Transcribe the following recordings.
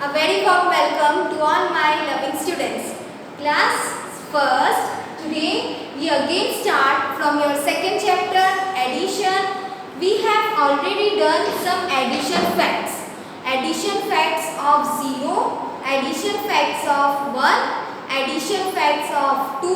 A very warm welcome to all my loving students. Class first, today we again start from your second chapter, addition. We have already done some addition facts. Addition facts of 0, addition facts of 1, addition facts of 2,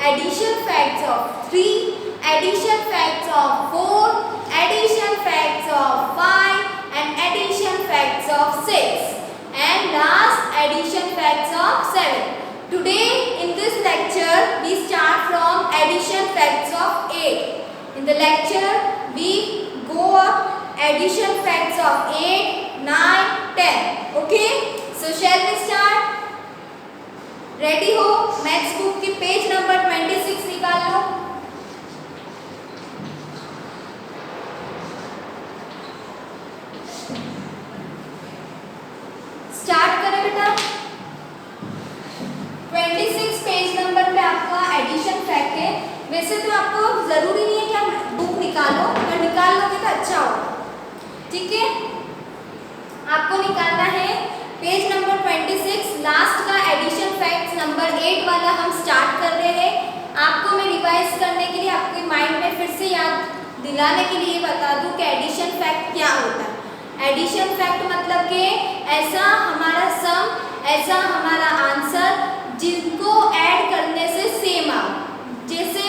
addition facts of 3, addition facts of 4, addition facts of 5 and addition facts of 6 and last addition facts of 7. Today in this lecture we start from addition facts of 8. In the lecture we go up addition facts of 8, 9, 10. Okay? So shall we start? Ready हो? Maths book की page number 26 निकाल लो. Start करें बेटा. 26 page number पे आपका addition fact है. वैसे तो आपको जरूरी नहीं है कि आप बुक निकालो, अगर निकाल लोगे तो अच्छा होगा. ठीक है, आपको निकालना है पेज नंबर 26 लास्ट का एडिशन फैक्ट्स नंबर 8 वाला हम स्टार्ट कर रहे हैं. आपको मैं रिवाइज करने के लिए आपके माइंड में फिर से याद दिलाने के लिए बता दूं कि एडिशन फैक्ट क्या होता है. एडिशन फैक्ट मतलब कि ऐसा हमारा सम, ऐसा हमारा आंसर जिनको ऐड करने से सेम आ. जैसे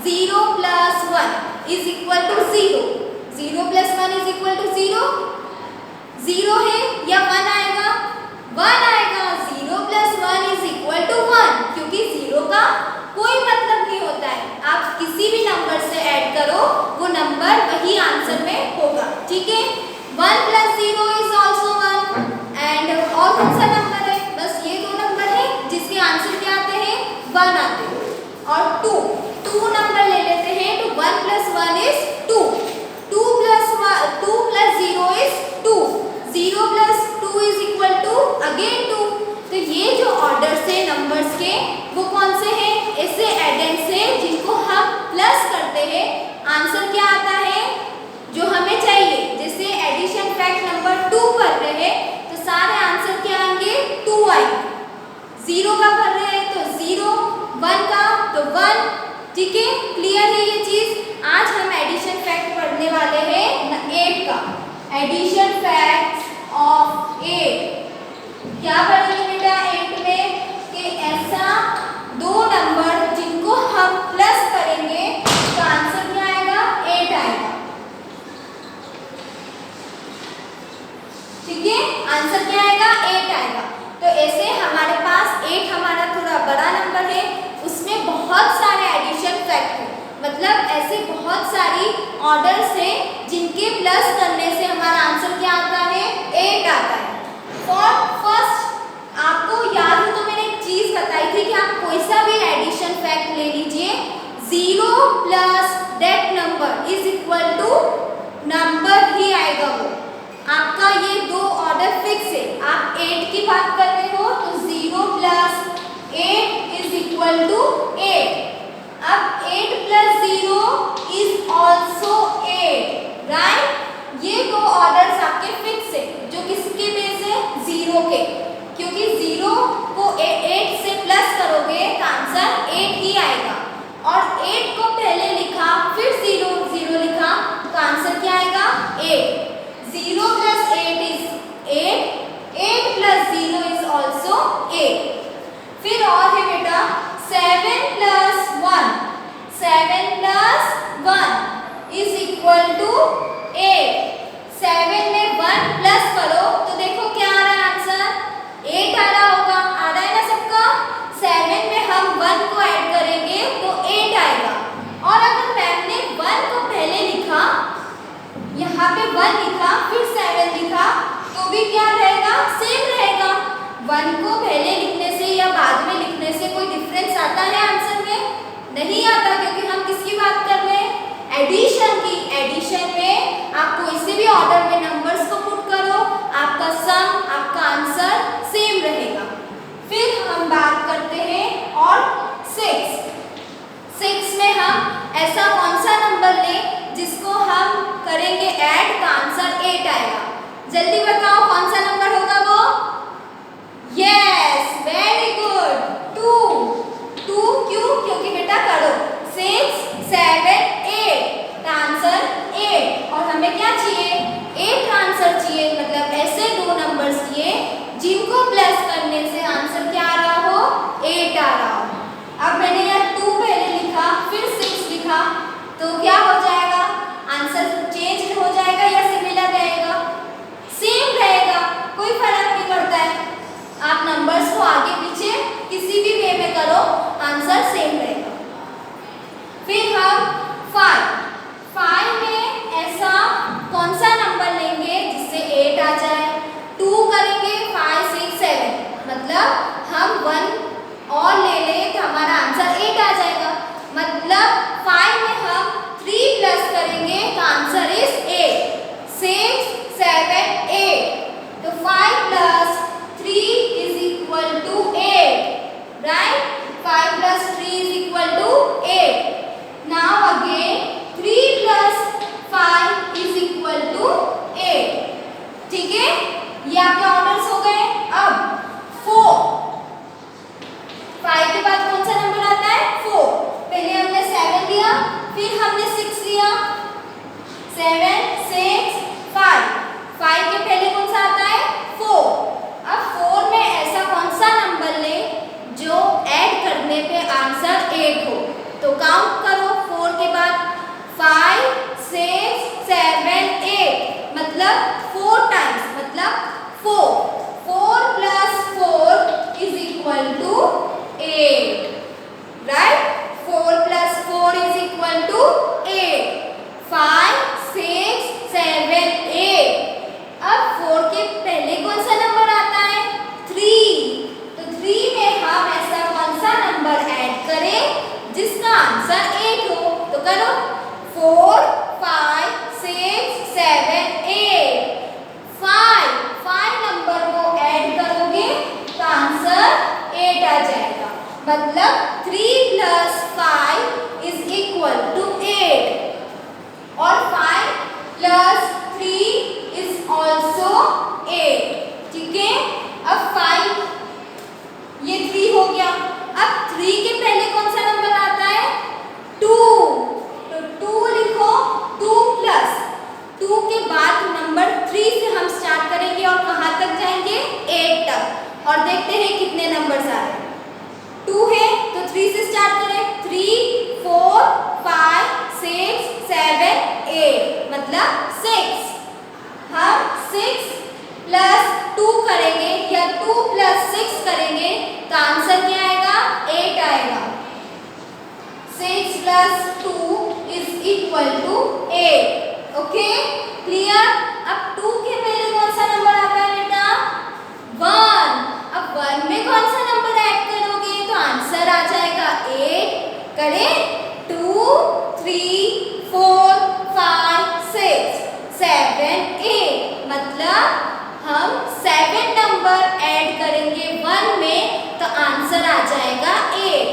0 + 1 is equal to 0. 0 + 1 is equal to 0. 0 है या 1 आएगा? 1 आएगा. 0 + 1 इज इक्वल टू 1 क्योंकि 0 का कोई मतलब नहीं होता है. आप किसी भी नंबर से ऐड करो वो नंबर वही आंसर में होगा. ठीक है, 1 + 0 इज ऑल्सो 1 एंड और कौन सा नंबर है? बस ये दो नंबर है जिसके आंसर क्या आते हैं? 1 आते हैं. और 2 नंबर ले लेते हैं तो 1 + 1 is 2. 2 + 0 is 2. 0 + 2 is equal to again 2. तो ये जो ऑर्डर से नंबर्स के वो कौन से हैं? ऐसे एडेंड से जिनको हम प्लस करते हैं आंसर क्या आता है जो हमें चाहिए. जैसे एडिशन फैक्ट नंबर 2 कर रहे हैं तो सारे आंसर क्या आएंगे? 2 आएंगे. 0 का कर रहे हैं तो 0, 1 का तो 1. ठीक है, क्लियर है ये चीज. आज हम एडिशन फैक्ट पढ़ने वाले हैं 8 का. एडिशन फैक्ट्स ऑफ 8 क्या पढ़ेंगे बेटा 8 में? कि ऐसा दो नंबर जिनको हम प्लस करेंगे तो आंसर क्या आएगा? 8 आएगा. ठीक है, आंसर क्या आएगा? 8 आएगा. तो ऐसे हमारे पास 8 हमारा थोड़ा बड़ा नंबर है, उसमें बहुत सारे एडिशन फैक्ट हैं. मतलब ऐसे बहुत सारी ऑर्डर्स हैं जिनके प्लस करने से हमारा आंसर क्या आता है? 8 आता है. फर्स्ट आपको याद हो तो मैंने एक चीज बताई थी कि आप कोई सा भी एडिशन फैक्ट ले लीजिए, 0 + that number is equal to number ही आएगा. वो आपका ये दो ऑर्डर फिक्स है. आप 8 की बात कर रहे हो तो 0 + 8 इज इक्वल टू 8. अब 8 + 0 इज ऑल्सो 8, राइट. ये दो ऑर्डर्स आपके फिक्स है जो किसके बेस है? 0 के. क्योंकि 0 को 8 से प्लस करोगे तो आंसर 8 ही आएगा. और 8 को पहले लिखा फिर 0 लिखा तो आंसर क्या आएगा? 8. 0 + 8 इज 8. 8 + 0 is also 8. फिर और है बेटा 7 + 1. 7 + 1 इज इक्वल टू 8. 7 में 1 प्लस करो तो देखो क्या आ रहा है आंसर? 8 आ रहा होगा. आ रहा है ना सबका? 7 में हम 1 को ऐड करेंगे तो 8 आएगा. और अगर मैम ने 1 को पहले लिखा, यहाँ पे 1 लिखा फिर 7 लिखा तो भी क्या रहेगा? सेम रहेगा. 1 को पहले लिखने से या बाद में लिखने से कोई डिफरेंस आता है आंसर में? नहीं आता, क्योंकि हम किसकी बात कर रहे हैं? एडिशन की. एडिशन में आप कोई से भी ऑर्डर में नंबर्स को पुट करो, आपका सम, आपका आंसर सेम रहेगा. फिर हम बात करते हैं और 6 में हम ऐसा कौन सा नंबर लें जिसको हम करेंगे ऐड तो आंसर 8 आएगा. जल्दी बताओ कौन सा नंबर होगा वो? करो, आंसर सेम रहेगा। फिर हम 5 में ऐसा कौन सा नंबर लेंगे जिससे 8 आ जाए? 2 करेंगे, 5 6 7, मतलब हम 1 और ले लें तो हमारा आंसर 8 आ जाएगा। मतलब 5 में हम 3 प्लस करेंगे तो आंसर इज 8, 6 7 8। तो 5 plus 3 is equal to 8, right? 5 plus 3 is equal to 8. Now again 3 plus 5 is equal to 8. ठीक है, ये आपके ऑर्डर्स हो गए। अब 4, 5 के बाद कौन सा नंबर आता है? 4। पहले हमने 7 लिया, फिर हमने 6 लिया, 7 6 5। 5 के पहले कौन सा आता है? 4। अब 4 में ऐसा कौन सा नंबर ले जो ऐड करने पे आंसर 8 हो? तो काउंट करो, 4 के बाद 5 6 7 8, मतलब 4 टाइम्स, मतलब 4। 4 plus 4 is equal to 8, right? 4 plus 4 is equal to 8. 5 6 7 8। अब 4 के पहले कौन सा नंबर आता है? 3। तो 3 में हम ऐसा कौन सा नंबर ऐड करें जिसका आंसर 8 हो? तो करो, 4 5 6 7 8। 5 नंबर को ऐड करोगे तो आंसर 8 आ जाएगा। मतलब 3 plus 5 is equal to 8 और 5 plus 3 is also 8। ठीक है, अब 5, ये 3 हो गया। अब 3 के पहले कौन सा नंबर आता है? 2। तो 2 लिखो, 2 प्लस 2 के बाद नंबर 3 से हम स्टार्ट करेंगे और कहाँ तक जाएंगे? 8 तक। और देखते हैं कितने नंबर्स आ रहे हैं। 2 है तो 3 से स्टार्ट करें, 3 4 5 6 7 8, मतलब 6। हम 6 प्लस 2 करेंगे या 2 प्लस 6 करेंगे तो आंसर क्या आएगा? 8 आएगा। 6 plus 2 is equal to 8। Okay, clear? अब 2 के पहले कौन सा नंबर आता है बेटा? 1। अब 1 में कौन सा नंबर ऐड करोगे तो आंसर आ जाएगा 8। करें, 2 3 4 5 6 7 8, मतलब हम 7 नंबर ऐड करेंगे 1 में तो आंसर आ जाएगा 8।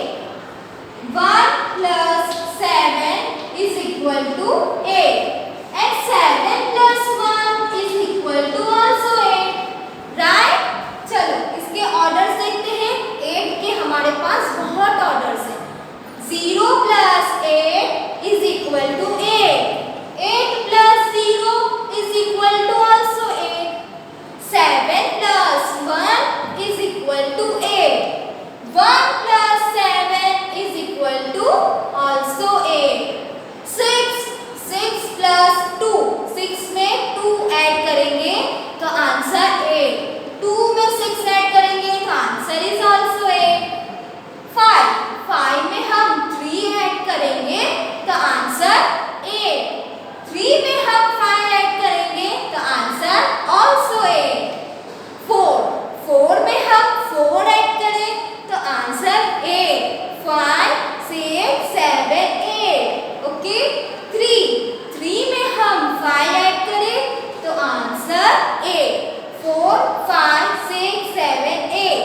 1 plus 7 is equal to 8 and 7 plus 1 is equal to also 8, right? चलो इसके ऑर्डर्स देखते हैं। 8 के हमारे पास बहुत ऑर्डर्स हैं। 0 plus 8 is equal to 8. 8 plus 0 is equal to also 8. 7 plus 1 is equal to 8. 1 plus 7 is equal to also 8. 6 plus 2, 6 में 2 add करेंगे तो आंसर 8। 2 में 6 ऐड करेंगे तो आंसर इज also 8। 5 में हम 3 ऐड करेंगे तो आंसर 8। 3 में हम 5 ऐड करेंगे तो आंसर also 8। 4 में हम 4 ऐड करें तो आंसर 8। 5 6 7 8। ओके, 3 में हम 5 ऐड करें तो answer 8। 4 5 6 7 8।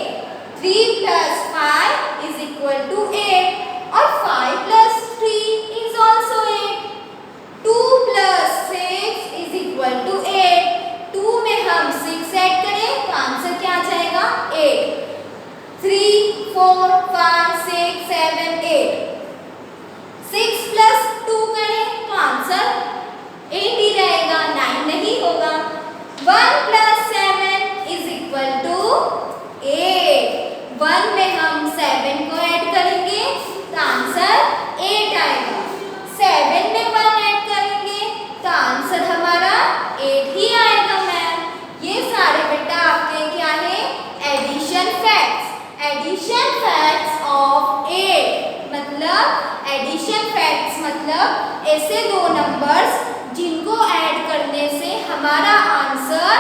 3 plus 5 is equal to 8 और 5 plus 3 is also 8। 2 plus 6 is equal to 8। 2 में हम 6 ऐड करें तो आंसर क्या आ जाएगा? 8। 3 4 5 6 7 8। 6 plus 2 करें तो आंसर 8 ही रहेगा, 9 नहीं होगा। 1 plus 7 is equal to 8। 1 में हम 7 को ऐड करेंगे तो आंसर 8 आएगा। 7 में 1 ऐड करेंगे तो आंसर हमारा 8 ही आएगा मैम। ये सारे बेटा आपके क्या है? Addition facts. Addition facts of addition facts मतलब ऐसे दो नंबर्स जिनको ऐड करने से हमारा आंसर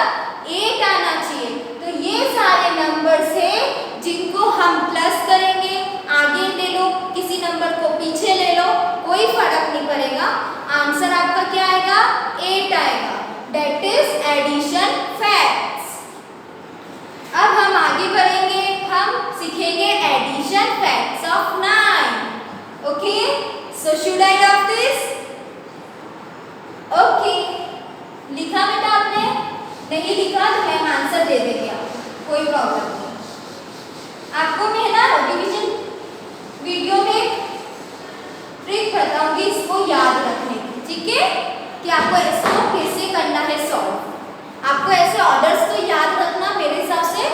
8 आना चाहिए। तो ये सारे नंबर्स हैं जिनको हम प्लस करेंगे, आगे ले लो, किसी नंबर को पीछे ले लो, कोई फर्क नहीं पड़ेगा, आंसर आपका क्या आएगा? 8 आएगा। That is addition facts. अब हम आगे बढ़ेंगे, हम सीखेंगे addition facts of 9। Okay, so should I love this? Okay, लिखा बेटा आपने? नहीं लिखा तो मैम आंसर दे देंगे आपको, कोई प्रॉब्लम नहीं। आपको मैं ना रिवीजन वीडियो में ट्रिक बताऊंगी इसको याद रखने की, ठीक है, कि आपको इसको कैसे करना है सॉल्व। आपको ऐसे ऑर्डर्स तो याद रखना मेरे हिसाब से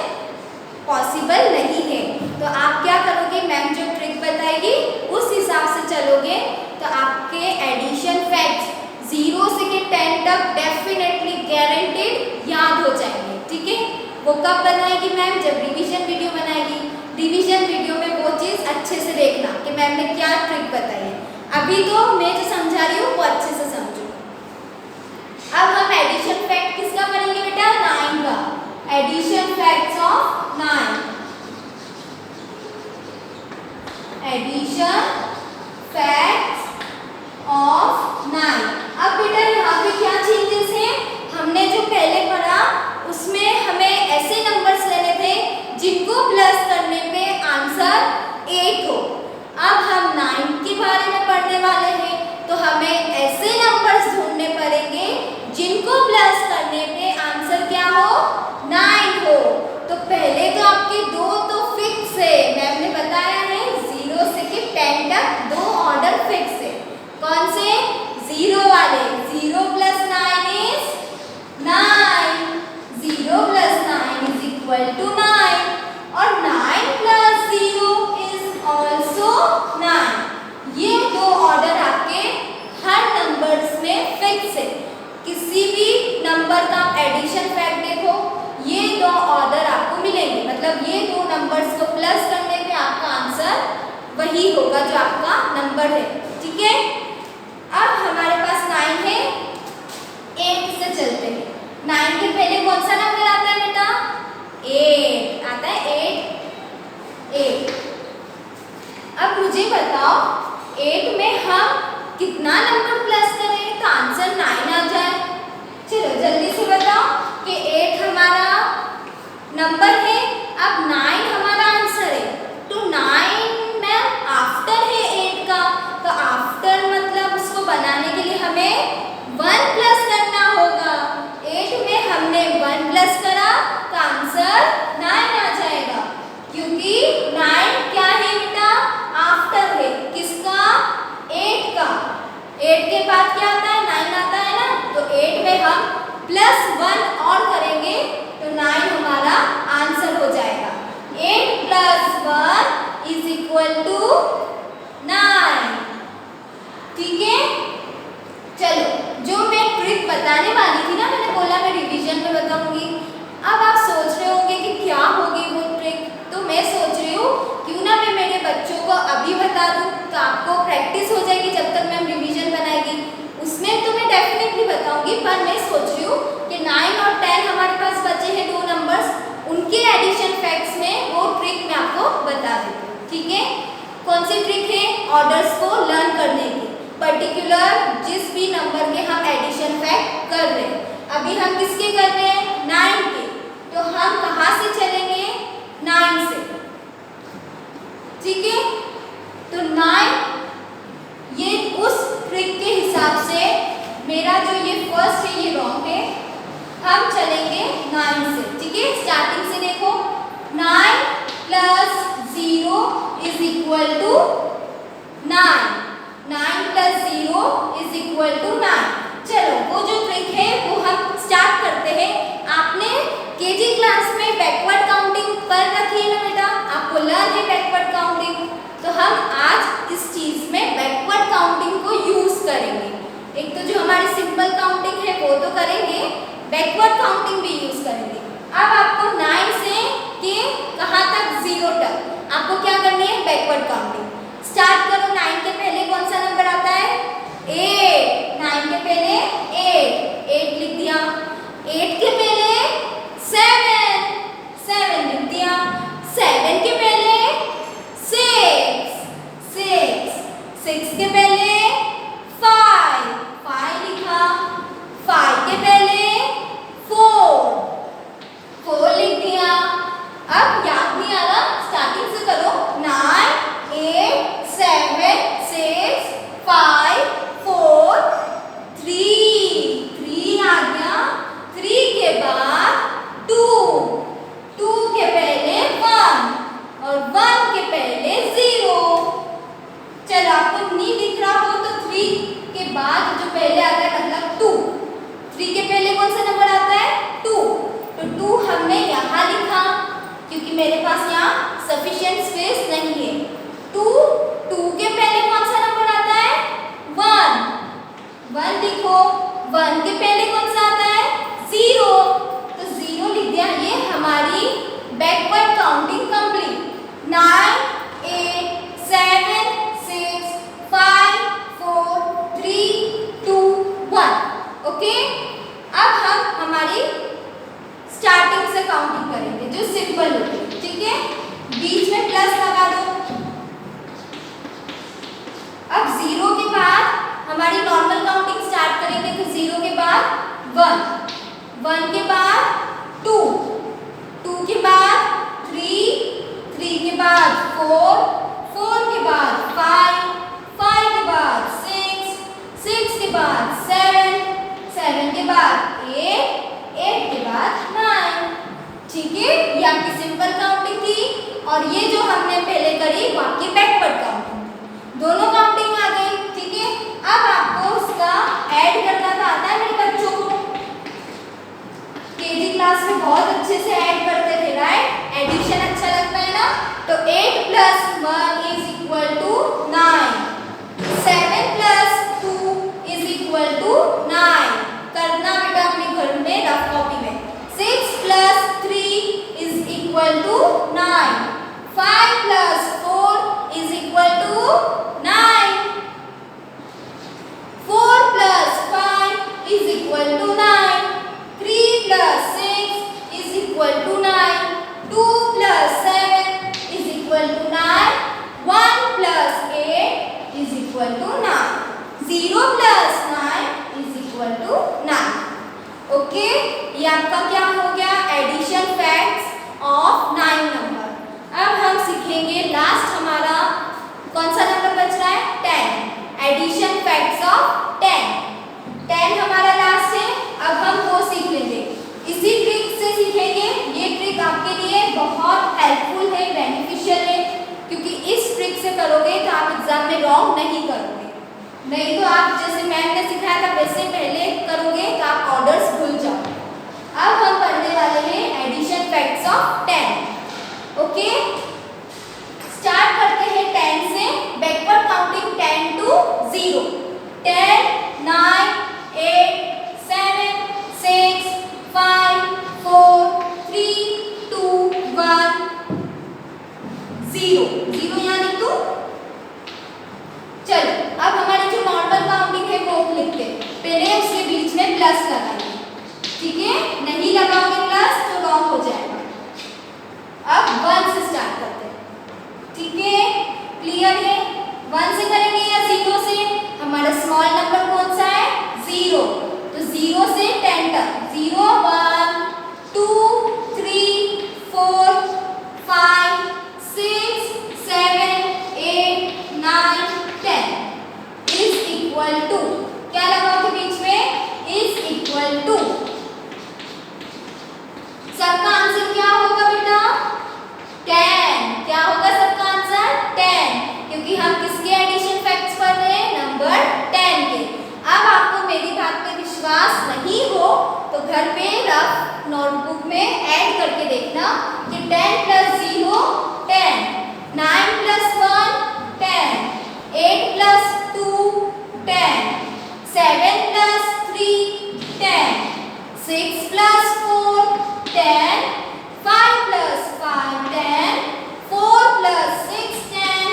पॉसिबल नहीं है, तो आप क्या करोगे, मैम जो ट्रिक बताएगी उस हिसाब से चलोगे तो आपके एडिशन फैक्ट्स 0 से 10 तक डेफिनेटली गारंटीड याद हो जाएंगे, ठीक है। वो कब बनाएगी मैम? जब रिवीजन वीडियो बनाएगी। रिवीजन वीडियो में वो चीज़ अच्छे से देखना कि मैम ने क्या ट्रिक बताई है। अभी तो मैं जो समझा रही हूँ वो अच्छे से समझो। अब हम एडिशन फैक्ट किसका करेंगे बेटा? 9 का। Addition facts of 9। Addition facts of 9। अब बेटा यहाँ पे क्या चेंजेस हैं? हमने जो पहले पढ़ा उसमें हमें ऐसे नंबर्स लेने थे जिनको प्लस करने पे आंसर 8 हो। अब हम 9 के बारे में पढ़ने वाले हैं, तो हमें ऐसे नंबर्स ढूंढने पड़ेंगे जिनको प्लस करने पे आंसर क्या हो? 9 हो। तो पहले तो आपके दो तो फिक्स है, मैम ने बताया है 0 से 10 तक दो ऑर्डर फिक्स है। कौन से? 0 वाले। 0 + 9 इज 9। 0 + 9 इज इक्वल टू 9 और 9 + 0 इज ऑल्सो 9। ये दो ऑर्डर आपके हर नंबर्स में फिक्स है। किसी भी नंबर का एडिशन फैक्ट देखो, ये दो ऑर्डर आपको मिलेंगे, मतलब ये दो नंबर्स को प्लस करने पे आपका आंसर वही होगा जो आपका नंबर है, ठीक है। अब हमारे पास 9 है, 8 से चलते हैं। 9 के पहले कौन सा नंबर आता है बेटा? 8 आता है। 8। अब मुझे बताओ 8 में हम कितना नंबर प्लस करें तो आंसर 9 आ जाए? चलो जल्दी से बताओ कि 8 हमारा नंबर है, अब 9 हमारा आंसर है, तो 9 में आफ्टर है 8 का, तो आफ्टर मतलब उसको बनाने के लिए हमें 1 प्लस करना होगा। 8 में हमने 1 प्लस करा तो आंसर 9 आ जाएगा, क्योंकि 9 क्या है बेटा? आफ्टर है किसका? 8 का। 8 के बाद क्या आता है? 9 आता है ना, तो 8 में हम +1 और करेंगे तो 9 हमारा आंसर हो जाएगा। 8 + 1 इज इक्वल टू 9, ठीक है। चलो, जो मैं ट्रिक बताने वाली थी ना, मैंने बोला मैं रिवीजन में बताऊंगी। अब आप सोच रहे होंगे कि क्या होगी वो ट्रिक, तो मैं सोच रही हूँ क्यों ना मैं मेरे बच्चों को अभी बता दूँ, तो आपको प्रैक्टिस हो जाएगी जब तक मैम रिवीजन बनाएगी। उसमें तो मैं डेफिनेटली बताऊंगी, पर मैं सोच रही हूँ कि 9 और 10 हमारे पास बचे हैं दो नंबर्स, उनके एडिशन फैक्ट्स में वो ट्रिक मैं आपको बता देती हूँ, ठीक है। कौन सी ट्रिक है? ऑर्डर्स को लर्न करने की, पर्टिकुलर जिस भी नंबर के हम एडिशन फैक्ट कर रहे हैं। अभी हम किसके कर रहे हैं? 9 के, तो हम कहाँ से चलेंगे? 9 से, ठीक है। तो 9 ये उस ट्रिक के हिसाब से मेरा जो ये फर्स्ट है ये रॉन्ग है, हम चलेंगे 9 से, ठीक है। स्टार्टिंग से देखो, 9 + 0 is equal to 9। 9 + 0 is equal to 9। चलो, वो जो ट्रिक है वो हम स्टार्ट करते हैं। आपने केजी क्लास में बैकवर्ड काउंटिंग कर रखी है ना बेटा, आपको लर्न है बैकवर्ड काउंटिंग, तो हम आज इस चीज में बैकवर्ड काउंटिंग को यूज करेंगे। एक तो जो हमारी सिंपल काउंटिंग है वो तो करेंगे, बैकवर्ड काउंटिंग भी यूज करेंगे। अब आपको 9 से के कहाँ तक? 0 तक आपको क्या करनी है? Backward counting. स्टार्ट करो। 9 के पहले हमारी बैकवर्ड काउंटिंग कंप्लीट। 9 8 7 6 5 4 3 2 1। ओके, अब हम हमारी स्टार्टिंग से काउंटिंग करेंगे जो सिंपल होती है। ठीक है, बीच में प्लस लगा दो। अब 0 के बाद हमारी नॉर्मल काउंटिंग स्टार्ट करेंगे, तो 0 के बाद 1, 1 के बाद 2, 2 के बाद 3, 3 के बाद 4, 4 के बाद 5, 5 के बाद 6, 6 के बाद 7, 7 के बाद 8, 8 के बाद 9। ठीक है, ये आपकी सिंपल काउंटिंग थी और ये जो हमने पहले करी वो आपकी बैकवर्ड काउंटिंग, दोनों काउंटिंग आ गई। ठीक है, अब आपको उसका ऐड करना तो आता है मेरे बच्चों को, केजी क्लास में बहुत अच्छे से ऐड करते थे, राइट? एडिशन अच्छा लगता है ना? तो 8 + 1 = 9, 7 + 2 = 9। करना बेटा अपने घर में रफ कॉपी में। 6 + 3 = 9, 5 + 4 = 9, 4 + 5 = 9, 3 + 6 = 9, 2 + 7 = 9, 1 + 8 = 9, 0 + 9 = 9। ओके, ये आपका क्या हो गया? Addition facts of 9 number. अब हम सीखेंगे लास्ट हमारा कौन सा नंबर बच रहा है? 10। एडिशन फैक्ट्स ऑफ 10, 10 हमारा लास्ट है। अब हम वो सीख लेंगे, इसी ट्रिक से सीखेंगे। ये ट्रिक आपके लिए बहुत हेल्पफुल है, बेनिफिशियल है, क्योंकि इस ट्रिक से करोगे तो आप एग्जाम में रॉन्ग नहीं करोगे। नहीं तो आप जैसे मैम ने सिखाया था वैसे पहले करोगे तो आप ऑर्डर्स भूल जाओगे। अब हम पढ़ने वाले हैं addition facts of 10। Okay, start करते हैं 10 से। Backward counting 10 to 0। 10 9 8 7 6 5 4 3 2 1 0। 0 यहाँ लिख दूं? चलो, अब हमारी जो नॉर्मल काउंटिंग है वो लिखते हैं। पहले उसके बीच में प्लस लगाएंगे। ठीक है, नहीं लगाओगे प्लस तो रॉन्ग हो जाएगा। अब 1 से स्टार्ट करते हैं। ठीक है, क्लियर है? 1 से करेंगे या 0 से? हमारा स्मॉल नंबर कौन सा है? 0। तो 0 से 10 तक 0 1 2 3 4 5 6 7 8 9 10 = क्या लगाओगे बीच में? = सबका आंसर क्या होगा बेटा? 10। क्या होगा सबका आंसर? 10, क्योंकि हम किसके एडिशन फैक्ट्स पढ़ रहे हैं? नंबर 10 के। अब आपको मेरी बात पे विश्वास नहीं हो तो घर पे रफ नोटबुक में ऐड करके देखना कि 10 + 0 10, 9 + 1 10, 8 + 2 10, 7 + 3 10, 6 + 4 10, 5 + 5 10, 4 + 6 10,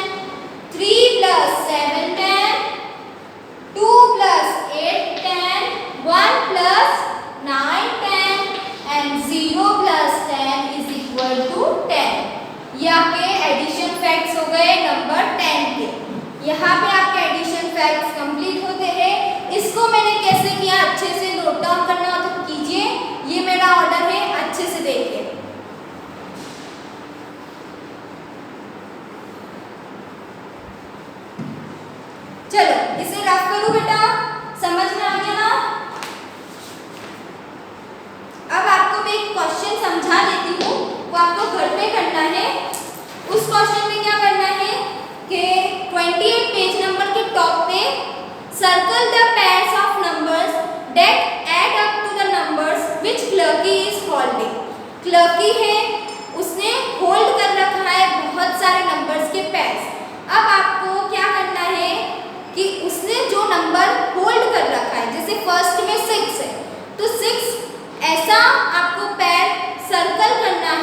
3 + 7 10, 2 + 8 10, 1 + 9 10 and 0 + 10 = 10। ये आपके एडिशन फैक्ट्स हो गए नंबर 10 के। यहाँ पे आपके एडिशन फैक्ट्स कंप्लीट होते हैं। इसको मैंने कैसे किया अच्छे से नोट डाउन करना हो तो कीजिए। ये मेरा ऑर्डर है, अच्छे से देखिए। चलो इसे रफ करो बेटा, समझ में आ गया ना? अब आपको मैं एक क्वेश्चन समझा देती हूँ, वो आपको घर पे करना है। उस क्वेश्चन में क्या करना है कि 28 पेज नंबर के टॉप पे circle the pairs of numbers that add up to the numbers which Clerky is holding. Clerky है, उसने होल्ड कर रखा है बहुत सारे नंबर्स के पेयर्स। अब आपको क्या करना है कि उसने जो नंबर होल्ड कर रखा है, जैसे फर्स्ट में 6 है तो 6 ऐसा आपको पेयर सर्कल करना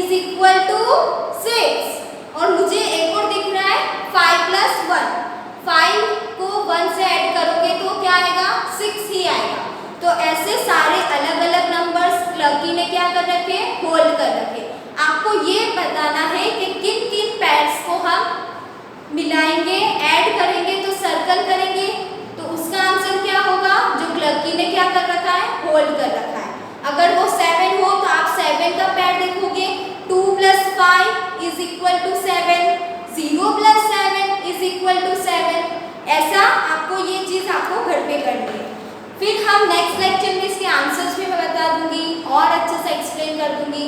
इज इक्वल टू 6 और मुझे एक और दिख रहा है 5 + 1। 5 को 1 से ऐड करोगे तो क्या आएगा 6 ही आएगा। तो ऐसे सारे अलग अलग नंबर्स क्लर्की ने क्या कर रखे होल्ड कर रखे। आपको ये बताना है कि किन किन पैर्स को हम मिलाएंगे ऐड करेंगे तो सर्कल करेंगे तो उसका आंसर क्या होगा जो क्लर्की ने क्या कर रखा है होल्ड कर रखा है। अगर वो 7 हो तो आप 7 का पैर देखोगे 2 + 5 is equal to 7, 0 + 7 is equal to 7। ऐसा आपको ये चीज़ आपको घर पे करनी है। फिर हम नेक्स्ट लेक्चर में इसके आंसर्स भी मैं बता दूंगी और अच्छे से एक्सप्लेन कर दूंगी।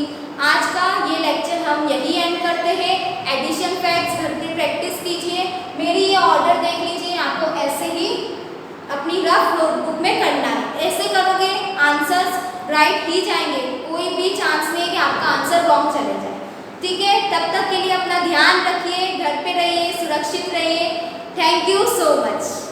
आज का ये लेक्चर हम यही एंड करते हैं। एडिशन फैक्ट्स घर पे प्रैक्टिस कीजिए। मेरी ये ऑर्डर देख लीजिए, आपको ऐसे ही अपनी रफ नोटबुक में करना है। ऐसे करोगे आंसर्स राइट ही जाएंगे, कोई भी चांस नहीं है कि आपका आंसर रॉन्ग चले जाए। ठीक है, तब तक के लिए अपना ध्यान रखिए, घर पे रहिए, सुरक्षित रहिए। Thank you so much.